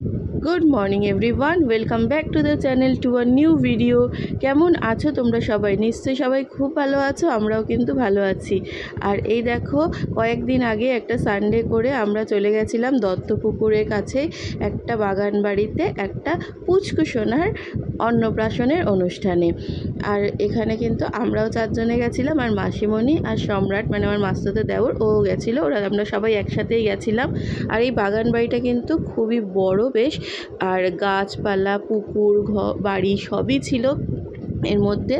Good morning everyone, welcome back to the channel to a new video. কেমন আছো তোমরা সবাই? নিশ্চয়ই সবাই খুব ভালো আছো, আমরাও কিন্তু ভালো আছি। আর এই দেখো, কয়েকদিন আগে একটা সানডে করে আমরা চলে গেছিলাম দত্তপুকুরের কাছে একটা বাগান বাড়িতে একটা পুচকু সোনার অন্নপ্রাশনের অনুষ্ঠানে। আর এখানে কিন্তু আমরাও 4 জনে গেছিলাম, আর মাসিমণি আর সম্রাট মানে আমার মাস্তুতো দেওর ও গেছিলো, ওরা আমরা সবাই একসাথেই গেছিলাম। আর এই বাগান বাড়িটা কিন্তু খুবই বড় বেশ, আর গাছপালা পুকুর বাড়ি সবই ছিল এর মধ্যে।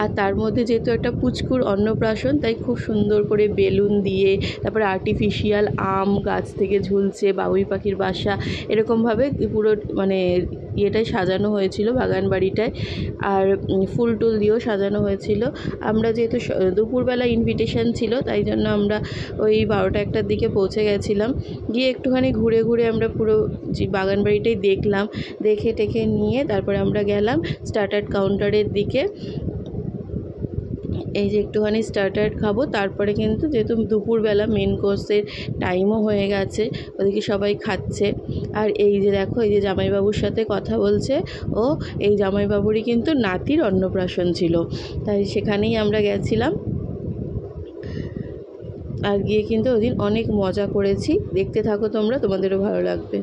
আর তার মধ্যে যেহেতু একটা পুচকুর অন্নপ্রাশন, তাই খুব সুন্দর করে বেলুন দিয়ে, তারপরে আর্টিফিশিয়াল আম গাছ থেকে ঝুলছে, বাবুই পাখির বাসা, এরকমভাবে পুরো মানে ইয়েটাই সাজানো হয়েছিল বাগান বাড়িটায়। আর ফুল টুল দিয়েও সাজানো হয়েছিল। আমরা যেহেতু দুপুরবেলা ইনভিটেশন ছিল, তাই জন্য আমরা ওই 12টা-1টার দিকে পৌঁছে গেছিলাম। গিয়ে একটুখানি ঘুরে ঘুরে আমরা পুরো বাগান বাড়িটাই দেখলাম। দেখে টেখে নিয়ে তারপরে আমরা গেলাম স্টার্টার কাউন্টারের দিকে। এই যে একটুখানি স্টার্টার খাবো, তারপরে কিন্তু যেহেতু দুপুরবেলা মেন কোর্সের টাইমও হয়ে গেছে, ওদিকে সবাই খাচ্ছে। আর এই যে দেখো, এই যে জামাইবাবুর সাথে কথা বলছে, ও এই জামাইবাবুরই কিন্তু নাতির অন্নপ্রাশন ছিল, তাই সেখানেই আমরা গেছিলাম। আর গিয়ে কিন্তু ওদিন অনেক মজা করেছি, দেখতে থাকো তোমরা, তোমাদেরও ভালো লাগবে।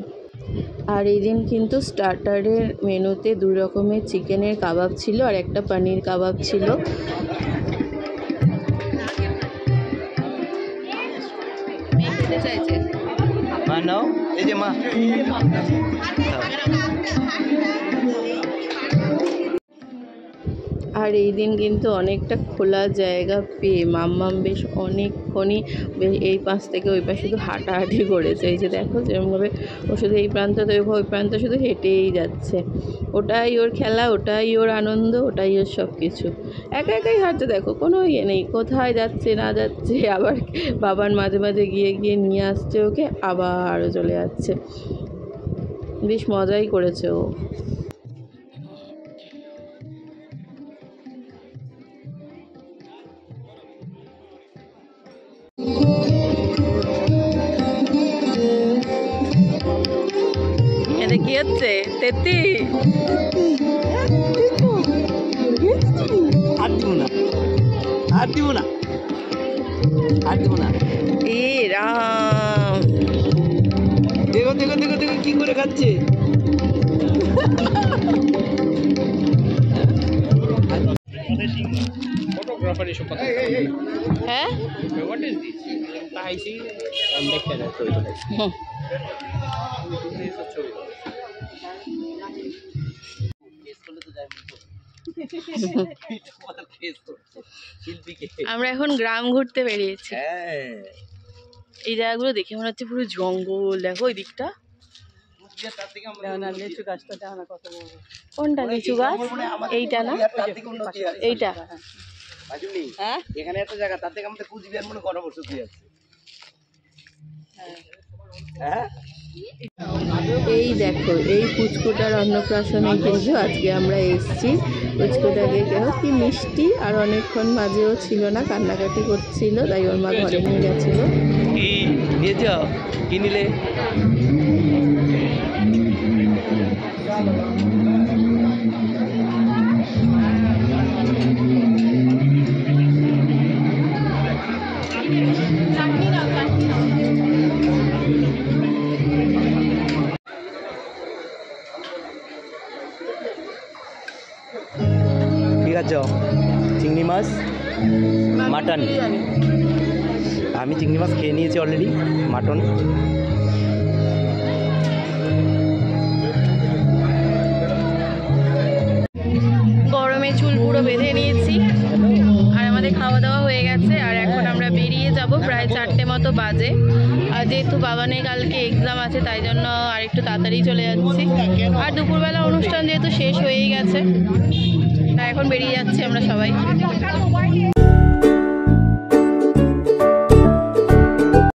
আর এই দিন কিন্তু স্টার্টারের মেনুতে 2 রকমের চিকেনের কাবাব ছিল আর একটা পনির কাবাব ছিল। আর এই দিন কিন্তু অনেকটা খোলা জায়গা পেয়ে মাম্মাম বেশ অনেকক্ষণই এই পাশ থেকে ওই পাশে শুধু হাঁটাহাঁটি করেছে। এই যে দেখো, যেরকমভাবে ও শুধু এই প্রান্ত থেকে ওই প্রান্ত শুধু হেঁটেই যাচ্ছে। ওটাই ওর খেলা, ওটাই ওর আনন্দ, ওটাই ওর সব কিছু। একা একাই হাঁটতে, দেখো কোনো ইয়ে নেই কোথায় যাচ্ছে না যাচ্ছে। আবার বাবার মাঝে মাঝে গিয়ে গিয়ে নিয়ে আসছে ওকে, আবারও চলে যাচ্ছে। বেশ মজাই করেছে ও। এটা কি হচ্ছে? তেতি এ রাম, দেখো দেখো দেখো দেখো কি করে খাচ্ছে। হ্যাঁ আমরা এখন গ্রাম ঘুরতে বেরিয়েছি। এই জায়গাগুলো দেখে মনে হচ্ছে পুরো জঙ্গল। দেখো ওই দিকটা, লিচু গাছটা দেখো না কত বড়। কোনটা লিচু গাছ? এইটা না, এইটা। হ্যাঁ এখানে একটা জায়গা, তার থেকে আমাদের কুচবিহার মনে কত বছর দিয়ে আছে। হ্যাঁ এই দেখো, এই পুচকুটার অন্নপ্রাশনে কিন্তু আজকে আমরা এসেছি। পুচকুটাকে কেউ কি মিষ্টি, আর অনেকক্ষণ মাঝেও ছিল না, কান্নাকাটি করছিল, তাই ওর মা ঘরে নিয়ে গেছিল। কি নিয়ে যাও, কি নিলে? ঠিক আছে, চিংড়ি মাছ, মাটন। আমি চিংড়ি মাছ খেয়ে নিয়েছি অলরেডি, মাটন। গরমে চুল পুরো বেঁধে নিয়েছি, আর আমাদের খাওয়া দাওয়া হয়ে গেছে। আর এখন আমরা বেরিয়ে যাব, প্রায় 4টে মতো বাজে। আর যেহেতু বাবানের কালকে এক্সাম আছে, তাই জন্য আর একটু তাড়াতাড়ি চলে যাচ্ছি। আর দুপুরবেলা অনুষ্ঠান যেহেতু শেষ হয়েই গেছে, তাই এখন বেরিয়ে যাচ্ছি আমরা সবাই।